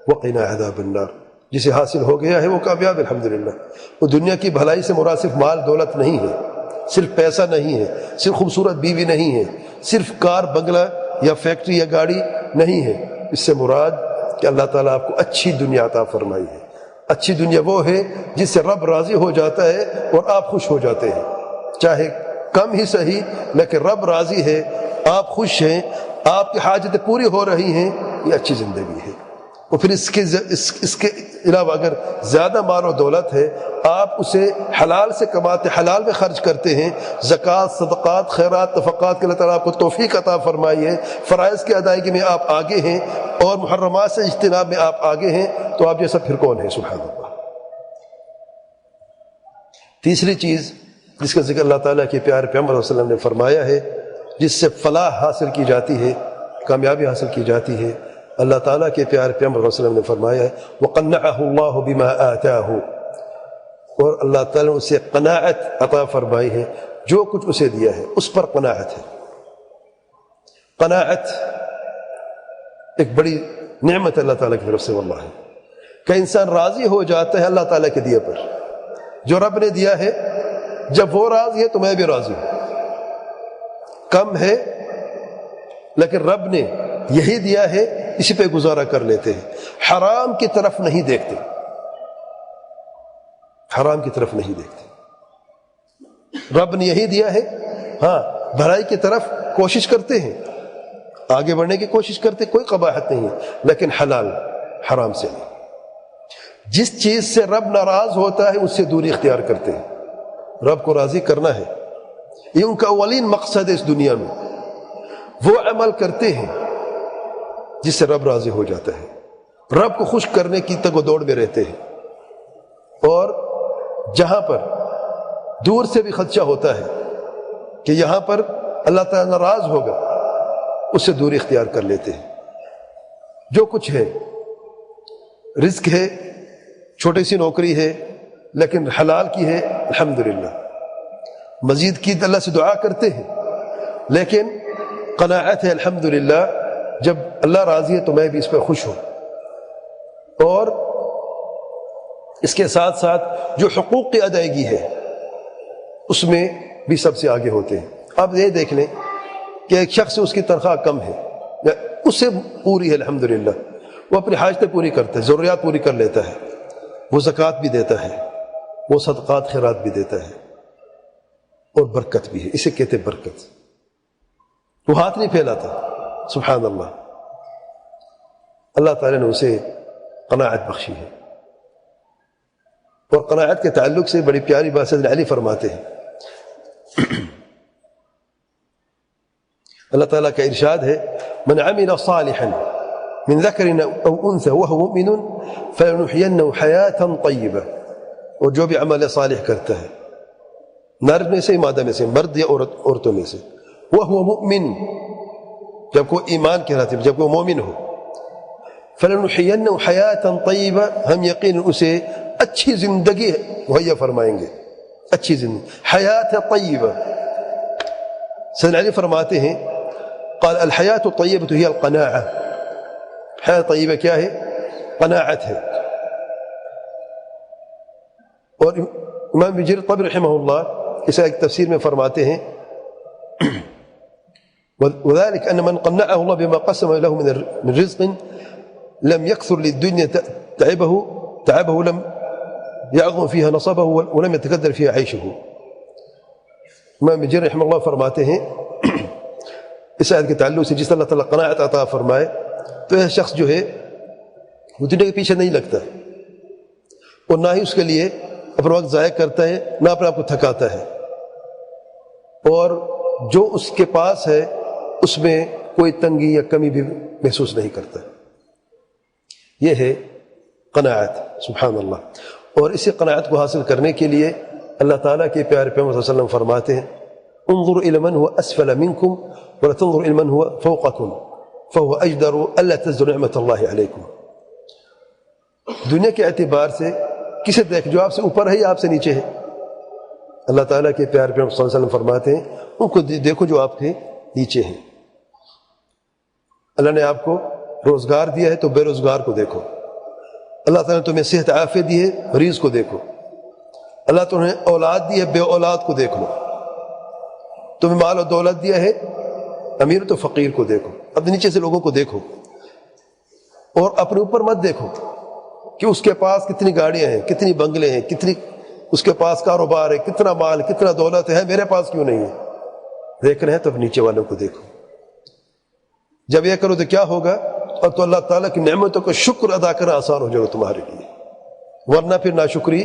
وقنا عذاب النار، جسے حاصل ہو گیا ہے وہ کامیاب الحمدللہ۔ وہ دنیا کی بھلائی سے مراد صرف مال دولت نہیں ہے، صرف پیسہ نہیں ہے، صرف خوبصورت بیوی نہیں ہے، صرف کار بنگلہ یا فیکٹری یا گاڑی نہیں ہے، اس سے مراد کہ اللہ تعالیٰ آپ کو اچھی دنیا عطا فرمائی ہے۔ اچھی دنیا وہ ہے جس سے رب راضی ہو جاتا ہے اور آپ خوش ہو جاتے ہیں، چاہے کم ہی صحیح، لیکن رب راضی ہے، آپ خوش ہیں، آپ کی حاجتیں پوری ہو رہی ہیں، یہ اچھی زندگی ہے۔ اور پھر اس کے علاوہ اگر زیادہ مال و دولت ہے، آپ اسے حلال سے کماتے، حلال میں خرچ کرتے ہیں، زکوٰۃ، صدقات، خیرات، نفقات کے اللہ تعالیٰ آپ کو توفیق عطا فرمائی ہے، فرائض کی ادائیگی میں آپ آگے ہیں اور محرمات سے اجتناب میں آپ آگے ہیں، تو آپ جیسا پھر کون ہے؟ سبحان اللہ۔ تیسری چیز جس کا ذکر اللہ تعالیٰ کے پیارے پیغمبر صلی اللہ علیہ وسلم نے فرمایا ہے، جس سے فلاح حاصل کی جاتی ہے، کامیابی حاصل کی جاتی ہے، اللہ تعالیٰ کے پیارے پیغمبر صلی اللہ علیہ وسلم نے فرمایا ہے وَقَنَّعَهُ اللَّهُ بِمَا آتَاهُ، اور اللہ تعالیٰ نے اسے قناعت عطا فرمائی ہے، جو کچھ اسے دیا ہے اس پر قناعت ہے۔ قناعت ایک بڑی نعمت اللہ تعالیٰ کی طرف سے واللہ ہے کہ انسان راضی ہو جاتا ہے اللہ تعالیٰ کے دیے پر، جو رب نے دیا ہے، جب وہ راضی ہے تو میں بھی راضی ہوں، کم ہے لیکن رب نے یہی دیا ہے، اسی پہ گزارا کر لیتے ہیں، حرام کی طرف نہیں دیکھتے، حرام کی طرف نہیں دیکھتے، رب نے یہی دیا ہے، ہاں بھلائی کی طرف کوشش کرتے ہیں، آگے بڑھنے کی کوشش کرتے، کوئی قباحت نہیں ہے، لیکن حلال، حرام سے نہیں۔ جس چیز سے رب ناراض ہوتا ہے اس سے دوری اختیار کرتے ہیں، رب کو راضی کرنا ہے، یہ ان کا اولین مقصد ہے اس دنیا میں، وہ عمل کرتے ہیں جس سے رب راضی ہو جاتا ہے، رب کو خوش کرنے کی تگ و دوڑ میں رہتے ہیں، اور جہاں پر دور سے بھی خدشہ ہوتا ہے کہ یہاں پر اللہ تعالیٰ ناراض ہوگا، اس سے دوری اختیار کر لیتے ہیں۔ جو کچھ ہے، رزق ہے، چھوٹی سی نوکری ہے لیکن حلال کی ہے، الحمدللہ، مزید کی اللہ سے دعا کرتے ہیں، لیکن قناعت ہے الحمدللہ، جب اللہ راضی ہے تو میں بھی اس پہ خوش ہوں۔ اور اس کے ساتھ ساتھ جو حقوق کی ادائیگی ہے اس میں بھی سب سے آگے ہوتے ہیں۔ اب یہ دیکھ لیں کہ ایک شخص اس کی تنخواہ کم ہے، اس سے پوری ہے الحمدللہ، وہ اپنی حاجتیں پوری کرتا ہے، ضروریات پوری کر لیتا ہے، وہ زکوٰۃ بھی دیتا ہے، وہ صدقات خیرات بھی دیتا ہے، اور برکت بھی ہے، اسے کہتے ہیں برکت، وہ ہاتھ نہیں پھیلاتا، سبحان اللہ، اللہ تعالیٰ نے اسے قناعت بخشی ہے۔ اور قناعت کے تعلق سے بڑی پیاری بات سیدنا علی فرماتے ہیں، اللہ تعالیٰ کا ارشاد ہے من عمل صالحا من ذکر او انثى وهو مؤمن فلنحيينه حیاة طیبہ، اور جو بھی عمل صالح کرتا ہے، نر میں سے مادہ میں سے، مرد یا عورتوں میں سے، وهو مؤمن، جب کوئی ایمان کہلاتی ہے، جب کوئی مومن ہو، فَلَنُحْيِيَنَّهُ حَيَاةً طَيِّبَةً، ہم یقیناً اسے اچھی زندگی مہیا فرمائیں گے، اچھی زندگی، حیات طیبہ۔ سیدنا علی فرماتے ہیں قال الحیات الطیبۃ ہی القناعہ، حیات طیبہ کیا ہے؟ قناعت ہے۔ اور امام ابن جریر طبری رحمہ اللہ اس ایک تفسیر میں فرماتے ہیں وذلك ان من قنعه الله بما قسم له من رزق لم يكثر للدنيا تعبه لم يعظم فيها نصبه ولم يتكدر فيها عيشه۔ امام ابن جریر رحمہ اللہ فرماتے ہیں اس آیت کے تعلق سے جس اللہ تعالیٰ قناعت عطا فرمائے تو یہ شخص جو ہے وہ دنیا کے پیچھے نہیں لگتا اور نہ ہی اس کے لیے اپنا وقت ضائع کرتا ہے، نہ اپنے آپ کو تھکاتا ہے، اور جو اس کے پاس ہے اس میں کوئی تنگی یا کمی بھی محسوس نہیں کرتا۔ یہ ہے قناعت، سبحان اللہ۔ اور اسی قناعت کو حاصل کرنے کے لیے اللہ تعالیٰ کے پیارے پیغمبر صلی اللہ علیہ وسلم فرماتے ہیں انظروا الی من هو اسفل منکم ولا تنظروا الی من هو فوقکم فهو اجدر الا تزدروا نعمت اللہ علیکم۔ دنیا کے اعتبار سے کسے دیکھ جو آپ سے اوپر ہے یا آپ سے نیچے ہے؟ اللہ تعالیٰ کے پیارے پیغمبر صلی اللہ علیہ وسلم فرماتے ہیں ان کو دیکھو جو آپ کے نیچے ہیں۔ اللہ نے آپ کو روزگار دیا ہے تو بے روزگار کو دیکھو، اللہ تعالیٰ نے تمہیں صحت عافیت دی ہے، مریض کو دیکھو، اللہ تعالیٰ نے اولاد دی ہے، بے اولاد کو دیکھ لو، تمہیں مال و دولت دیا ہے، امیر تو فقیر کو دیکھو، اپنے نیچے سے لوگوں کو دیکھو اور اپنے اوپر مت دیکھو کہ اس کے پاس کتنی گاڑیاں ہیں، کتنی بنگلے ہیں، کتنی اس کے پاس کاروبار ہے، کتنا مال، کتنا دولت ہے، میرے پاس کیوں نہیں ہے؟ دیکھ رہے ہیں تو نیچے والوں کو دیکھو۔ جب یہ کرو تو کیا ہوگا؟ اور تو اللہ تعالیٰ کی نعمتوں کا شکر ادا کرنا آسان ہو جائے گا تمہارے لیے، ورنہ پھر ناشکری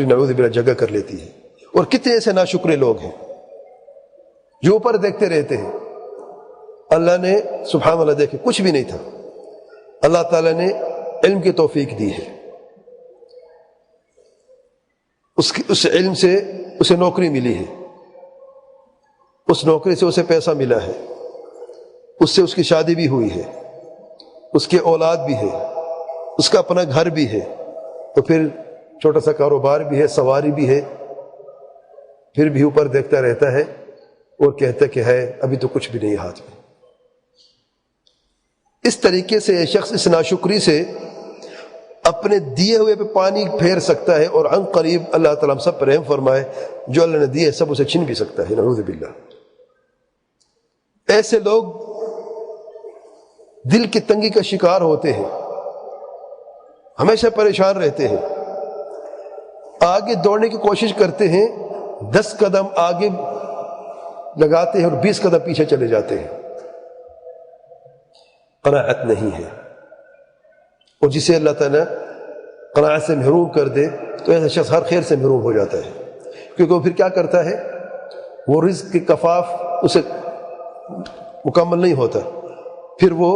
نعوذ باللہ جگہ کر لیتی ہے۔ اور کتنے ایسے ناشکرے لوگ ہیں جو اوپر دیکھتے رہتے ہیں، اللہ نے سبحان اللہ دیکھے کچھ بھی نہیں تھا، اللہ تعالیٰ نے علم کی توفیق دی ہے، اس علم سے اسے نوکری ملی ہے، اس نوکری سے اسے پیسہ ملا ہے، اس سے اس کی شادی بھی ہوئی ہے، اس کے اولاد بھی ہے، اس کا اپنا گھر بھی ہے، تو پھر چھوٹا سا کاروبار بھی ہے، سواری بھی ہے، پھر بھی اوپر دیکھتا رہتا ہے اور کہتا کہ ہے ابھی تو کچھ بھی نہیں ہاتھ میں۔ اس طریقے سے شخص اس ناشکری سے اپنے دیے ہوئے پہ پانی پھیر سکتا ہے اور عن قریب اللہ تعالیٰ ہم سب پر رحم فرمائے، جو اللہ نے دیے سب اسے چھین بھی سکتا ہے، نعوذ باللہ۔ ایسے لوگ دل کی تنگی کا شکار ہوتے ہیں، ہمیشہ پریشان رہتے ہیں، آگے دوڑنے کی کوشش کرتے ہیں، 10 قدم آگے لگاتے ہیں اور 20 قدم پیچھے چلے جاتے ہیں، قناعت نہیں ہے۔ اور جسے اللہ تعالیٰ قناعت سے محروم کر دے تو ایسا شخص ہر خیر سے محروم ہو جاتا ہے، کیونکہ وہ پھر کیا کرتا ہے، وہ رزق کے کفاف اسے مکمل نہیں ہوتا، پھر وہ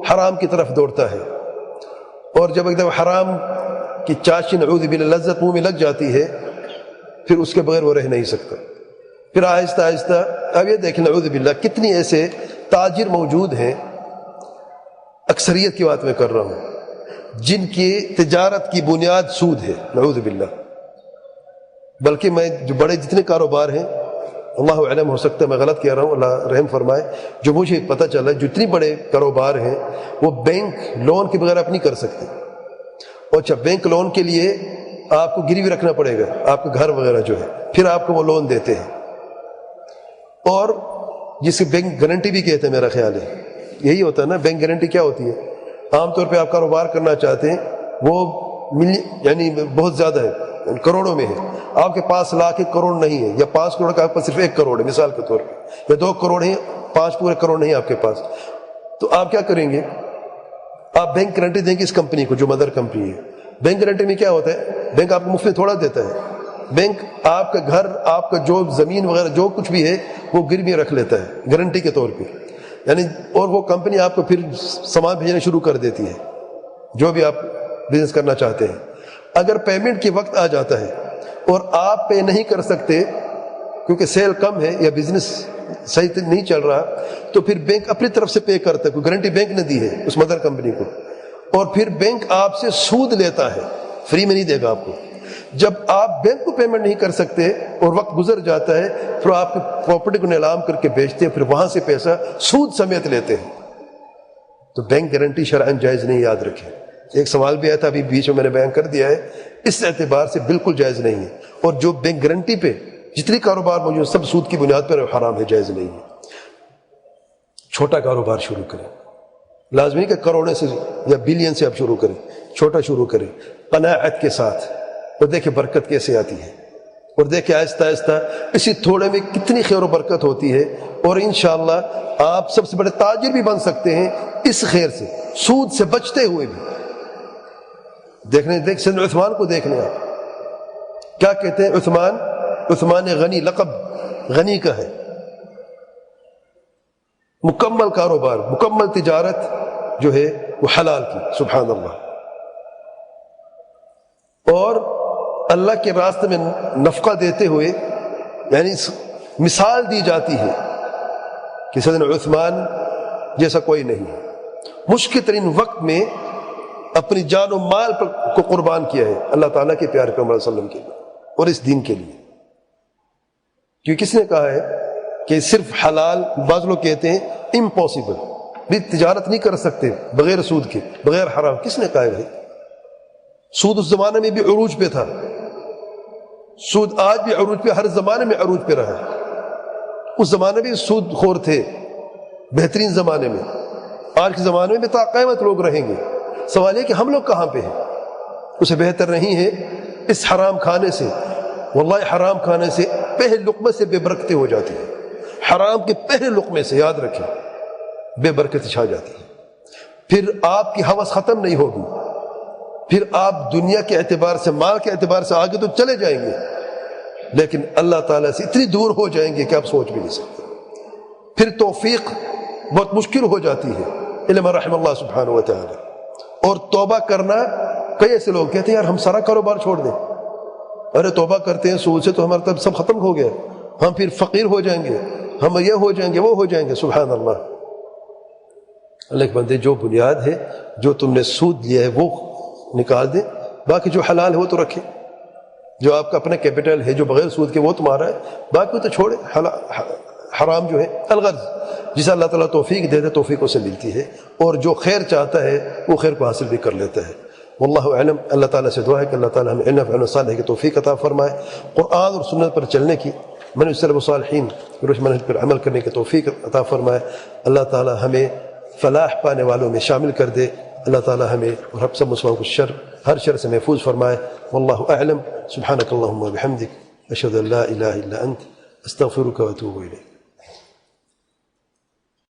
حرام کی طرف دوڑتا ہے، اور جب ایک دم حرام کی چاشنی نعوذ باللہ لذت منہ میں لگ جاتی ہے پھر اس کے بغیر وہ رہ نہیں سکتا۔ پھر آہستہ آہستہ اب یہ دیکھیں نعوذ باللہ کتنی ایسے تاجر موجود ہیں، اکثریت کی بات میں کر رہا ہوں، جن کی تجارت کی بنیاد سود ہے، نعوذ باللہ۔ بلکہ میں جو بڑے جتنے کاروبار ہیں، اللہ علم ہو سکتا ہے میں غلط کہہ رہا ہوں، اللہ رحم فرمائے، جو مجھے پتہ چلا جتنی بڑے کاروبار ہیں وہ بینک لون کے بغیر آپ نہیں کر سکتے، اور اچھا بینک لون کے لیے آپ کو گروی رکھنا پڑے گا، آپ کا گھر وغیرہ جو ہے، پھر آپ کو وہ لون دیتے ہیں، اور جس کی بینک گارنٹی بھی کہتے ہیں، میرا خیال ہے یہی ہوتا ہے نا۔ بینک گارنٹی کیا ہوتی ہے؟ عام طور پہ آپ کاروبار کرنا چاہتے ہیں، وہ یعنی بہت زیادہ ہے، کروڑوں میں ہے، آپ کے پاس لاکھ کروڑ نہیں ہے، یا 5 کروڑ کا آپ کے پاس صرف 1 کروڑ ہے مثال کے طور پہ، یا 2 کروڑ ہیں، 5 پورے کروڑ نہیں آپ کے پاس، تو آپ کیا کریں گے؟ آپ بینک گارنٹی دیں گے اس کمپنی کو جو مدر کمپنی ہے۔ بینک گارنٹی میں کیا ہوتا ہے؟ بینک آپ کو مفت میں تھوڑا دیتا ہے، بینک آپ کا گھر، آپ کا جو زمین وغیرہ جو کچھ بھی ہے وہ گروی رکھ لیتا ہے گارنٹی کے طور پہ، یعنی اور وہ کمپنی آپ کو پھر سامان بھیجنا شروع کر دیتی ہے جو بھی آپ بزنس کرنا چاہتے ہیں۔ اگر پیمنٹ کی وقت آ جاتا ہے اور آپ پے نہیں کر سکتے کیونکہ سیل کم ہے یا بزنس صحیح نہیں چل رہا تو پھر بینک اپنی طرف سے پے کرتا ہے، کوئی گارنٹی بینک نے دی ہے اس مدر کمپنی کو، اور پھر بینک آپ سے سود لیتا ہے، فری میں نہیں دے گا آپ کو۔ جب آپ بینک کو پیمنٹ نہیں کر سکتے اور وقت گزر جاتا ہے، پھر آپ کی پراپرٹی کو نیلام کر کے بیچتے ہیں، پھر وہاں سے پیسہ سود سمیت لیتے ہیں۔ تو بینک گارنٹی شرعاً جائز نہیں، یاد رکھیں۔ ایک سوال بھی آیا تھا ابھی بیچ میں، میں نے بیان کر دیا ہے، اس اعتبار سے بالکل جائز نہیں ہے، اور جو بینک گارنٹی پہ جتنی کاروبار موجود سب سود کی بنیاد پر حرام ہے، جائز نہیں ہے۔ چھوٹا کاروبار شروع کریں، لازمی کہ کروڑوں سے یا بلین سے آپ شروع کریں، چھوٹا شروع کریں قناعت کے ساتھ، اور دیکھیں برکت کیسے آتی ہے، اور دیکھیں آہستہ آہستہ اسی تھوڑے میں کتنی خیر و برکت ہوتی ہے، اور انشاءاللہ آپ سب سے بڑے تاجر بھی بن سکتے ہیں اس خیر سے، سود سے بچتے ہوئے بھی۔ دیکھ سیدنا عثمان کو دیکھنے آپ کیا کہتے ہیں، عثمان غنی، لقب غنی کا ہے، مکمل کاروبار، مکمل تجارت جو ہے وہ حلال کی، سبحان اللہ، اور اللہ کے راستے میں نفقہ دیتے ہوئے، یعنی مثال دی جاتی ہے کہ سیدنا عثمان جیسا کوئی نہیں، مشکل ترین وقت میں اپنی جان و مال کو قربان کیا ہے اللہ تعالیٰ کے پیارے پیغمبر صلی اللہ علیہ وسلم کے لیے اور اس دین کے لیے۔ کیونکہ کس نے کہا ہے کہ صرف حلال، بعض لوگ کہتے ہیں امپاسبل، بھی تجارت نہیں کر سکتے بغیر سود کے، بغیر حرام، کس نے کہا ہے بھائی؟ سود اس زمانے میں بھی عروج پہ تھا، سود آج بھی عروج پہ، ہر زمانے میں عروج پہ رہا ہے۔ اس زمانے میں سود خور تھے، بہترین زمانے میں، آج کے زمانے میں تا قیامت لوگ رہیں گے۔ سوال یہ کہ ہم لوگ کہاں پہ ہیں؟ اسے بہتر نہیں ہے اس حرام کھانے سے، واللہ حرام کھانے سے پہلے لقمے سے بے برکتیں ہو جاتی ہیں، حرام کے پہلے لقمے سے، یاد رکھیں، بے برکتی چھا جاتی ہے، پھر آپ کی ہوس ختم نہیں ہوگی، پھر آپ دنیا کے اعتبار سے، مال کے اعتبار سے آگے تو چلے جائیں گے، لیکن اللہ تعالیٰ سے اتنی دور ہو جائیں گے کہ آپ سوچ بھی نہیں سکتے، پھر توفیق بہت مشکل ہو جاتی ہے، الا من رحم اللہ سبحانہ و تعالی۔ اور توبہ کرنا، کئی ایسے لوگ کہتے ہیں یار ہم سارا کاروبار چھوڑ دیں، ارے توبہ کرتے ہیں سود سے تو ہمارا تب سب ختم ہو گیا، ہم پھر فقیر ہو جائیں گے، ہم یہ ہو جائیں گے، وہ ہو جائیں گے، سبحان اللہ۔ اللہ کے بندے، جو بنیاد ہے، جو تم نے سود لیا ہے وہ نکال دیں، باقی جو حلال ہے وہ تو رکھیں، جو آپ کا اپنا کیپٹل ہے جو بغیر سود کے وہ تمہارا ہے، باقی تو چھوڑے۔ حرام جو ہے الغرض، جسے اللہ تعالیٰ توفیق دے دے، توفیق اسے ملتی ہے، اور جو خیر چاہتا ہے وہ خیر کو حاصل بھی کر لیتا ہے۔ واللہ اعلم۔ اللہ تعالیٰ سے دعا ہے کہ اللہ تعالیٰ ہمیں علم وعمل صالح کی توفیق عطا فرمائے، قرآن اور سنت پر چلنے کی، منہج سلف صالحین روش منہج پر عمل کرنے کی توفیق عطا فرمائے۔ اللہ تعالیٰ ہمیں فلاح پانے والوں میں شامل کر دے۔ اللہ تعالیٰ ہمیں اور ہم سب مسلمانوں کو ہر شر سے محفوظ فرمائے۔ واللہ اعلم۔ سبحانک اللہم و بحمدک، اشہد ان لا الہ الا انت، استغفرک و اتوب الیک۔